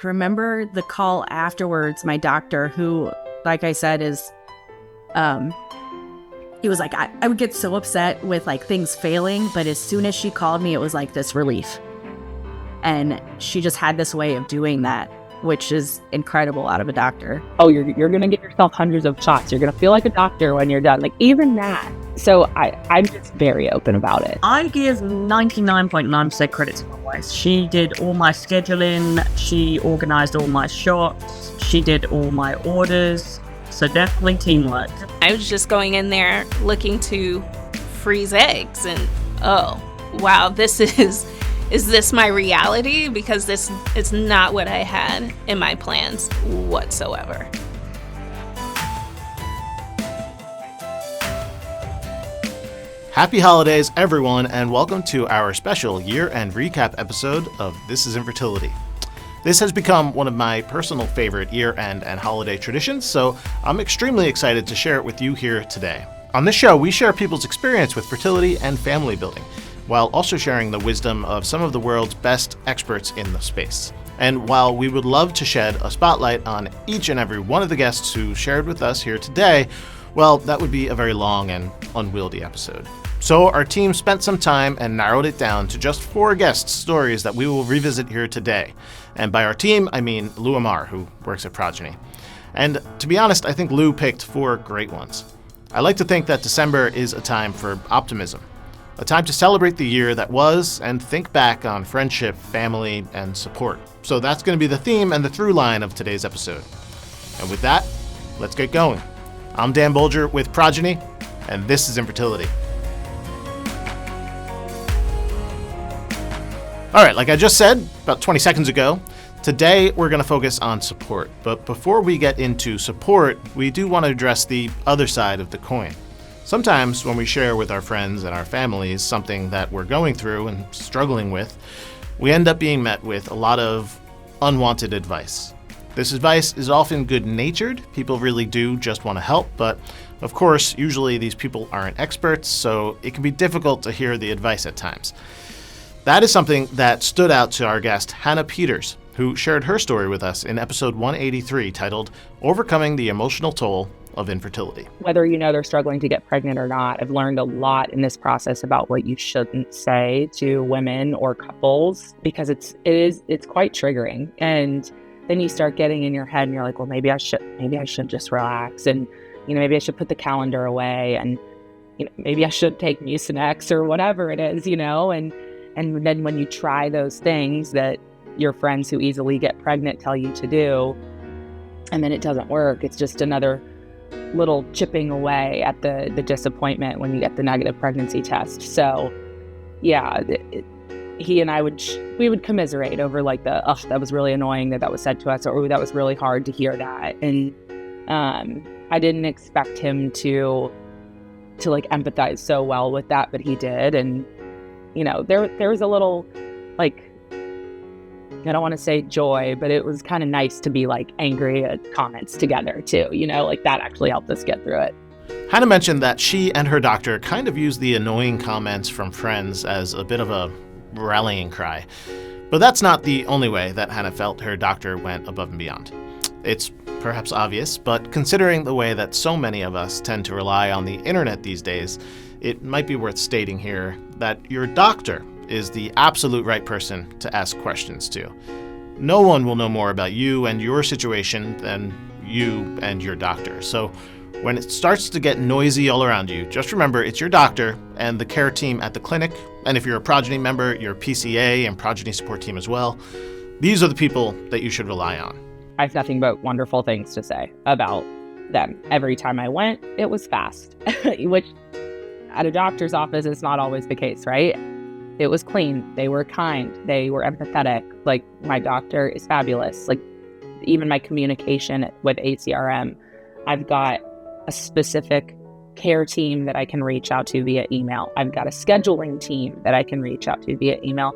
remember the call afterwards, my doctor, who, like I said, is, he was like, I would get so upset with like things failing, but as soon as she called me, it was like this relief. And she just had this way of doing that, which is incredible out of a doctor. Oh, you're going to give yourself hundreds of shots. You're going to feel like a doctor when you're done. Like even that. So I'm just very open about it. I give 99.9% credit to my wife. She did all my scheduling. She organized all my shots. She did all my orders. So definitely teamwork. I was just going in there looking to freeze eggs and, oh, wow, is this my reality? Because this is not what I had in my plans whatsoever. Happy holidays, everyone, and welcome to our special year-end recap episode of This is Infertility. This has become one of my personal favorite year-end and holiday traditions, so I'm extremely excited to share it with you here today. On this show, we share people's experience with fertility and family building, while also sharing the wisdom of some of the world's best experts in the space. And while we would love to shed a spotlight on each and every one of the guests who shared with us here today, well, that would be a very long and unwieldy episode. So our team spent some time and narrowed it down to just 4 guest stories that we will revisit here today. And by our team, I mean Lou Amar, who works at Progyny. And to be honest, I think Lou picked 4 great ones. I like to think that December is a time for optimism, a time to celebrate the year that was and think back on friendship, family, and support. So that's going to be the theme and the through line of today's episode. And with that, let's get going. I'm Dan Bulger with Progyny, and this is Infertility. All right, like I just said about 20 seconds ago, today we're going to focus on support. But before we get into support, we do want to address the other side of the coin. Sometimes when we share with our friends and our families something that we're going through and struggling with, we end up being met with a lot of unwanted advice. This advice is often good-natured. People really do just want to help, but of course, usually these people aren't experts, so it can be difficult to hear the advice at times. That is something that stood out to our guest, Hanna Peters, who shared her story with us in episode 183 titled Overcoming the Emotional Toll of Infertility. Whether you know they're struggling to get pregnant or not, I've learned a lot in this process about what you shouldn't say to women or couples because it's quite triggering. And then you start getting in your head and you're like, well, maybe I should just relax, and maybe I should put the calendar away, and maybe I should take Mucinex or whatever it is, and then when you try those things that your friends who easily get pregnant tell you to do, and then it doesn't work, it's just another little chipping away at the disappointment when you get the negative pregnancy test. So yeah, he and I we would commiserate over like that was really annoying that was said to us, or that was really hard to hear that. And I didn't expect him to like empathize so well with that, but he did. And there was a little, like, I don't want to say joy, but it was kind of nice to be like angry at comments together too, like that actually helped us get through it. Hanna mentioned that she and her doctor kind of used the annoying comments from friends as a bit of a rallying cry. But that's not the only way that Hanna felt her doctor went above and beyond. It's perhaps obvious, but considering the way that so many of us tend to rely on the internet these days, it might be worth stating here that your doctor is the absolute right person to ask questions to. No one will know more about you and your situation than you and your doctor. So when it starts to get noisy all around you, just remember it's your doctor and the care team at the clinic, and if you're a Progyny member, your PCA and Progyny support team as well. These are the people that you should rely on. I have nothing but wonderful things to say about them. Every time I went, it was fast, which at a doctor's office is not always the case, right? It was clean. They were kind. They were empathetic. Like, my doctor is fabulous. Like, even my communication with ACRM, I've got a specific care team that I can reach out to via email. I've got a scheduling team that I can reach out to via email,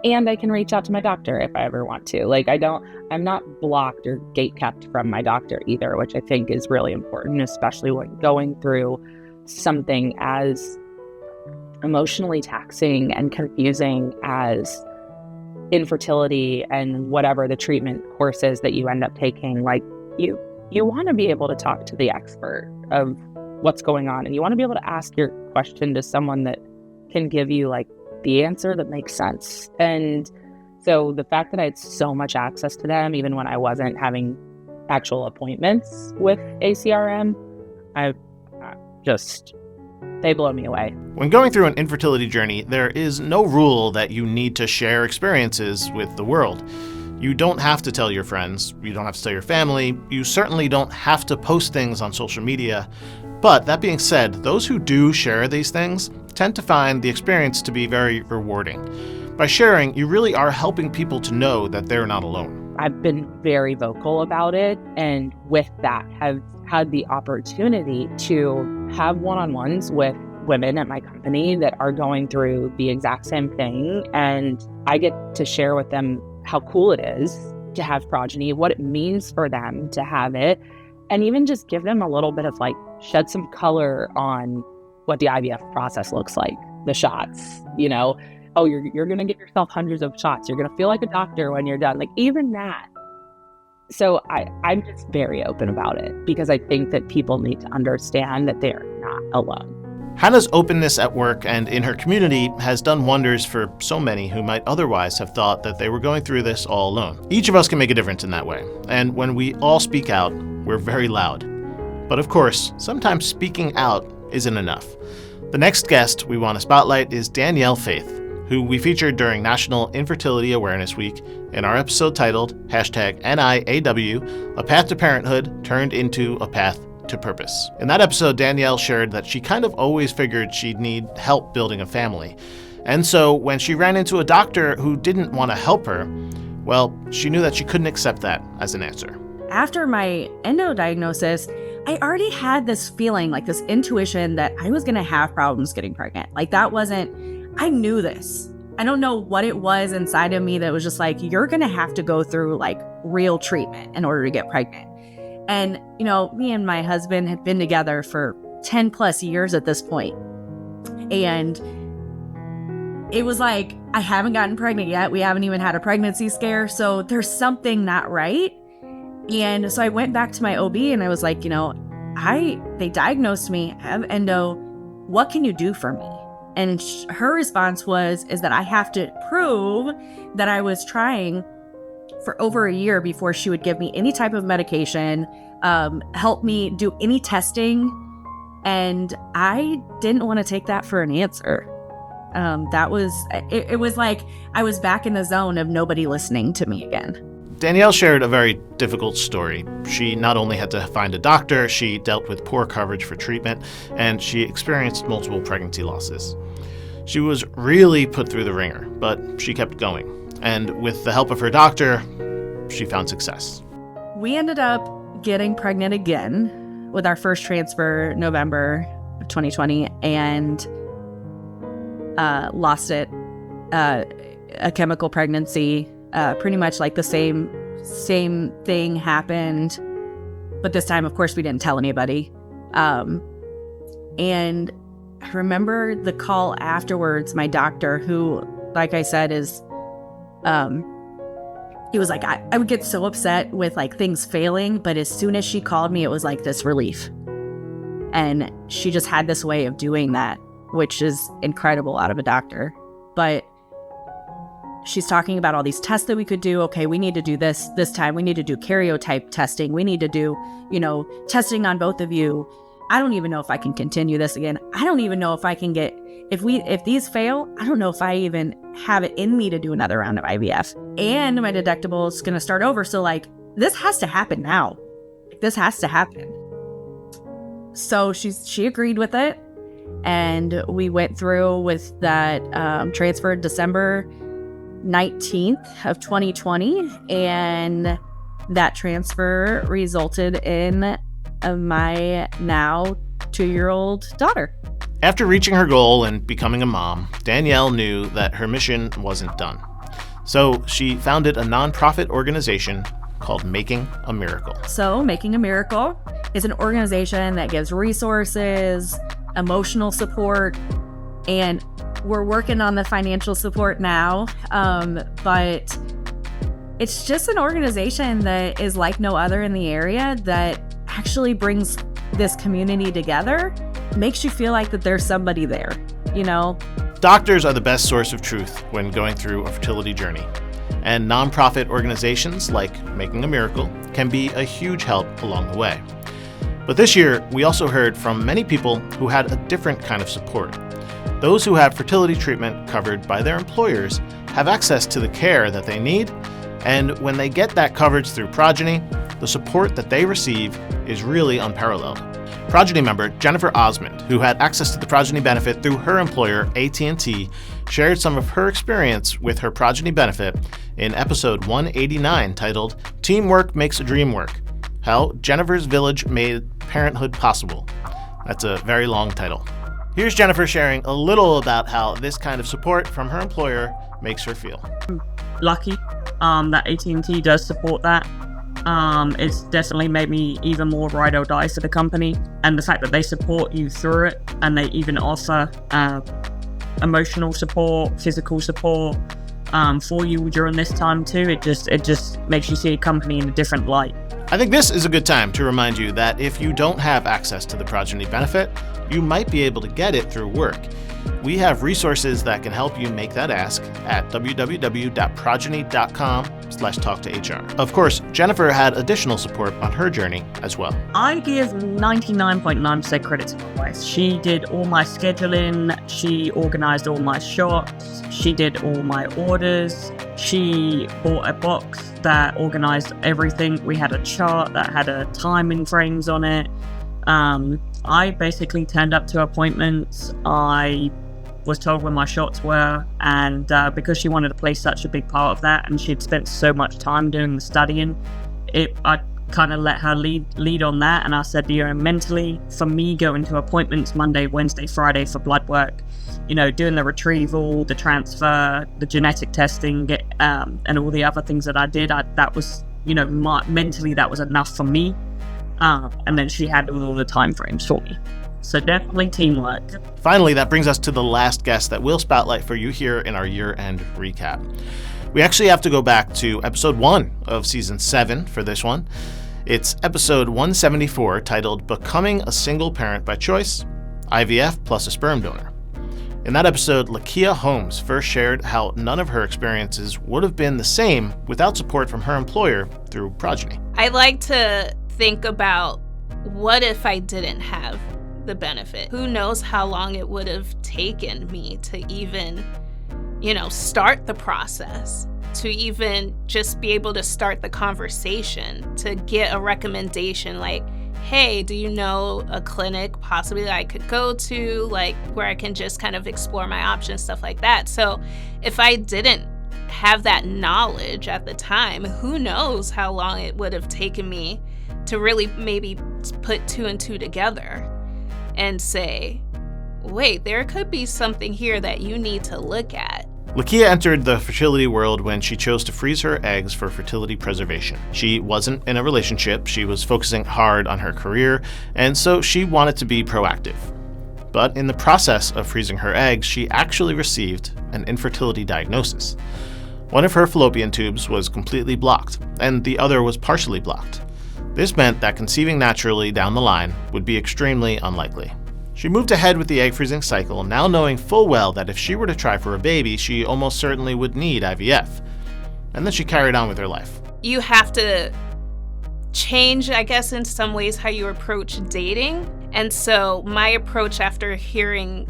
and I can reach out to my doctor if I ever want to. Like, I'm not blocked or gatekept from my doctor either, which I think is really important, especially when going through something as emotionally taxing and confusing as infertility and whatever the treatment courses that you end up taking, like you want to be able to talk to the expert of what's going on, and you want to be able to ask your question to someone that can give you like the answer that makes sense. And so the fact that I had so much access to them, even when I wasn't having actual appointments with ACRM, they blow me away. When going through an infertility journey, there is no rule that you need to share experiences with the world. You don't have to tell your friends, you don't have to tell your family, you certainly don't have to post things on social media. But that being said, those who do share these things tend to find the experience to be very rewarding. By sharing, you really are helping people to know that they're not alone. I've been very vocal about it, and with that have had the opportunity to have one-on-ones with women at my company that are going through the exact same thing, and I get to share with them how cool it is to have Progyny, what it means for them to have it, and even just give them a little bit of like shed some color on what the IVF process looks like, the shots, oh, you're going to give yourself hundreds of shots. You're going to feel like a doctor when you're done, like even that. So I'm just very open about it because I think that people need to understand that they're not alone. Hanna's openness at work and in her community has done wonders for so many who might otherwise have thought that they were going through this all alone. Each of us can make a difference in that way, and when we all speak out, we're very loud. But of course, sometimes speaking out isn't enough. The next guest we want to spotlight is Danielle Faith, who we featured during National Infertility Awareness Week in our episode titled #NIAW, A Path to Parenthood Turned into a Path to Purpose. In that episode, Danielle shared that she kind of always figured she'd need help building a family. And so when she ran into a doctor who didn't want to help her, well, she knew that she couldn't accept that as an answer. After my endo diagnosis, I already had this feeling, like this intuition that I was going to have problems getting pregnant. Like I knew this. I don't know what it was inside of me that was just like, you're going to have to go through like real treatment in order to get pregnant. And, me and my husband had been together for 10 plus years at this point. And it was like, I haven't gotten pregnant yet. We haven't even had a pregnancy scare. So there's something not right. And so I went back to my OB and I was like, they diagnosed me, I have endo. What can you do for me? And her response is that I have to prove that I was trying for over a year before she would give me any type of medication, help me do any testing. And I didn't want to take that for an answer. It was like I was back in the zone of nobody listening to me again. Danielle shared a very difficult story. She not only had to find a doctor, she dealt with poor coverage for treatment, and she experienced multiple pregnancy losses. She was really put through the ringer, but she kept going. And with the help of her doctor, she found success. We ended up getting pregnant again with our first transfer November of 2020 and lost it, a chemical pregnancy. Pretty much like the same thing happened, but this time, of course, we didn't tell anybody. And I remember the call afterwards, my doctor, who, like I said, is, he was like, I would get so upset with like things failing, but as soon as she called me, it was like this relief. And she just had this way of doing that, which is incredible out of a doctor. But she's talking about all these tests that we could do. Okay, we need to do this time. We need to do karyotype testing. We need to do, testing on both of you. I don't even know if I can continue this again. I don't even know if I can get, if these fail, I don't know if I even have it in me to do another round of IVF. And my deductible is going to start over. So like, this has to happen now. This has to happen. So she agreed with it. And we went through with that transfer December 19th of 2020, and that transfer resulted in my now 2-year-old daughter. After reaching her goal and becoming a mom, Danielle knew that her mission wasn't done. So she founded a nonprofit organization called Making a Miracle. So Making a Miracle is an organization that gives resources, emotional support, and We're working on the financial support now, but it's just an organization that is like no other in the area that actually brings this community together, makes you feel like that there's somebody there, you know? Doctors are the best source of truth when going through a fertility journey. And nonprofit organizations like Making a Miracle can be a huge help along the way. But this year, we also heard from many people who had a different kind of support. Those who have fertility treatment covered by their employers have access to the care that they need, and when they get that coverage through Progyny, the support that they receive is really unparalleled. Progyny member Jennifer Osmond, who had access to the Progyny benefit through her employer, AT&T, shared some of her experience with her Progyny benefit in episode 189 titled Teamwork Makes a Dream Work: How Jennifer's Village Made Parenthood Possible. That's a very long title. Here's Jennifer sharing a little about how this kind of support from her employer makes her feel. Lucky that AT&T does support that. It's definitely made me even more ride or die for the company, and the fact that they support you through it, and they even offer emotional support, physical support for you during this time too. It just makes you see a company in a different light. I think this is a good time to remind you that if you don't have access to the Progyny benefit, you might be able to get it through work. We have resources that can help you make that ask at www.progyny.com/talk-to-HR. Of course, Jennifer had additional support on her journey as well. I give 99.9% credit to my wife. She did all my scheduling, she organized all my shots, she did all my orders, she bought a box that organized everything. We had a chart that had a timing frames on it. I basically turned up to appointments. I was told when my shots were, and because she wanted to play such a big part of that, and she'd spent so much time doing the studying, I kind of let her lead on that. And I said, mentally, for me, going to appointments Monday, Wednesday, Friday for blood work, doing the retrieval, the transfer, the genetic testing, and all the other things that I did, that was, mentally that was enough for me. And then she had all the time frames for me. So definitely teamwork. Finally, that brings us to the last guest that we'll spotlight for you here in our year-end recap. We actually have to go back to episode 1 of season 7 for this one. It's episode 174, titled Becoming a Single Parent by Choice, IVF plus a Sperm Donor. In that episode, Lakia Holmes first shared how none of her experiences would have been the same without support from her employer through Progyny. I like to think about, what if I didn't have the benefit? Who knows how long it would have taken me to even, start the process, to even just be able to start the conversation, to get a recommendation like, hey, do you know a clinic possibly that I could go to, like where I can just kind of explore my options, stuff like that. So if I didn't have that knowledge at the time, who knows how long it would have taken me to really maybe put 2 and 2 together and say, wait, there could be something here that you need to look at. Lakia entered the fertility world when she chose to freeze her eggs for fertility preservation. She wasn't in a relationship, she was focusing hard on her career, and so she wanted to be proactive. But in the process of freezing her eggs, she actually received an infertility diagnosis. One of her fallopian tubes was completely blocked, and the other was partially blocked. This meant that conceiving naturally down the line would be extremely unlikely. She moved ahead with the egg freezing cycle, now knowing full well that if she were to try for a baby, she almost certainly would need IVF. And then she carried on with her life. You have to change, I guess, in some ways how you approach dating. And so my approach after hearing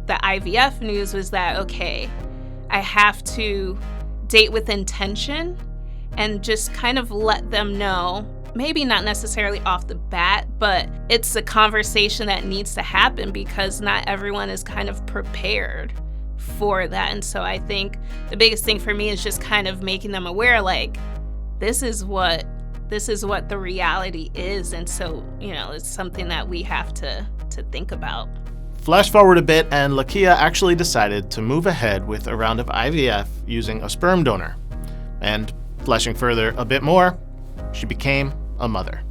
the IVF news was that, okay, I have to date with intention and just kind of let them know, maybe not necessarily off the bat, but it's a conversation that needs to happen because not everyone is kind of prepared for that. And so I think the biggest thing for me is just kind of making them aware, like, this is what the reality is. And so, it's something that we have to think about. Flash forward a bit, and Lakia actually decided to move ahead with a round of IVF using a sperm donor. And flashing further a bit more, she became a mother.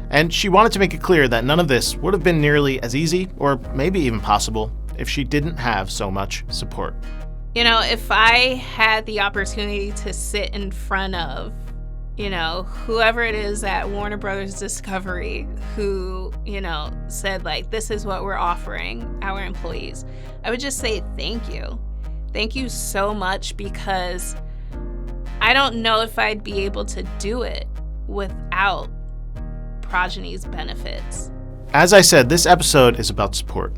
And she wanted to make it clear that none of this would have been nearly as easy, or maybe even possible, if she didn't have so much support. You know, if I had the opportunity to sit in front of, you know, whoever it is at Warner Brothers Discovery who, you know, said like, this is what we're offering our employees, I would just say thank you. Thank you so much, because I don't know if I'd be able to do it without Progyny's benefits. As I said, this episode is about support.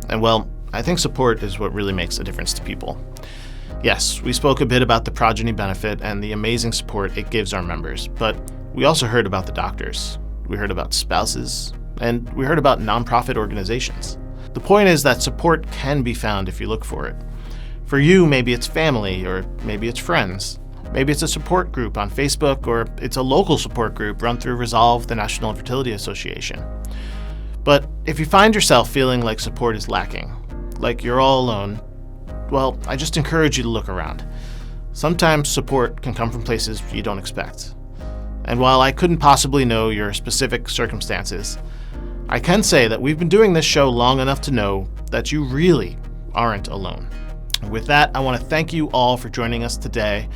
And well, I think support is what really makes a difference to people. Yes, we spoke a bit about the Progyny benefit and the amazing support it gives our members, but we also heard about the doctors. We heard about spouses, and we heard about nonprofit organizations. The point is that support can be found if you look for it. For you, maybe it's family, or maybe it's friends. Maybe it's a support group on Facebook, or it's a local support group run through Resolve, the National Infertility Association. But if you find yourself feeling like support is lacking, like you're all alone, well, I just encourage you to look around. Sometimes support can come from places you don't expect. And while I couldn't possibly know your specific circumstances, I can say that we've been doing this show long enough to know that you really aren't alone. With that, I want to thank you all for joining us today.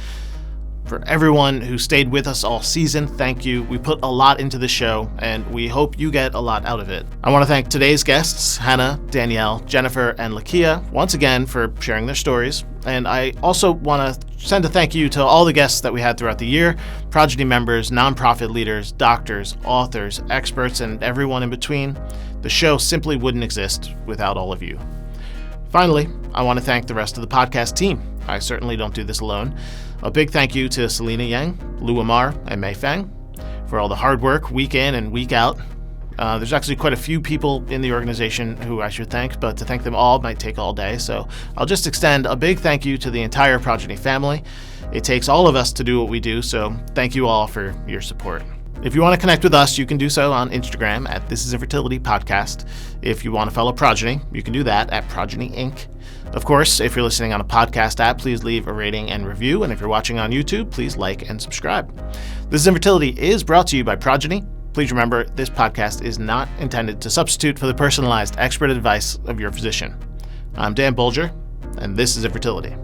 For everyone who stayed with us all season, thank you. We put a lot into the show, and we hope you get a lot out of it. I want to thank today's guests, Hanna, Danielle, Jennifer, and Lakia, once again for sharing their stories. And I also want to send a thank you to all the guests that we had throughout the year, Progyny members, nonprofit leaders, doctors, authors, experts, and everyone in between. The show simply wouldn't exist without all of you. Finally, I want to thank the rest of the podcast team. I certainly don't do this alone. A big thank you to Selena Yang, Lou Amar, and Mei Feng for all the hard work week in and week out. There's actually quite a few people in the organization who I should thank, but to thank them all might take all day, so I'll just extend a big thank you to the entire Progyny family. It takes all of us to do what we do, so thank you all for your support. If you want to connect with us, you can do so on Instagram at This Is Infertility Podcast. If you want to follow Progyny, you can do that at Progyny Inc. Of course, if you're listening on a podcast app, please leave a rating and review. And if you're watching on YouTube, please like and subscribe. This Is Infertility is brought to you by Progyny. Please remember, this podcast is not intended to substitute for the personalized expert advice of your physician. I'm Dan Bulger, and this is Infertility.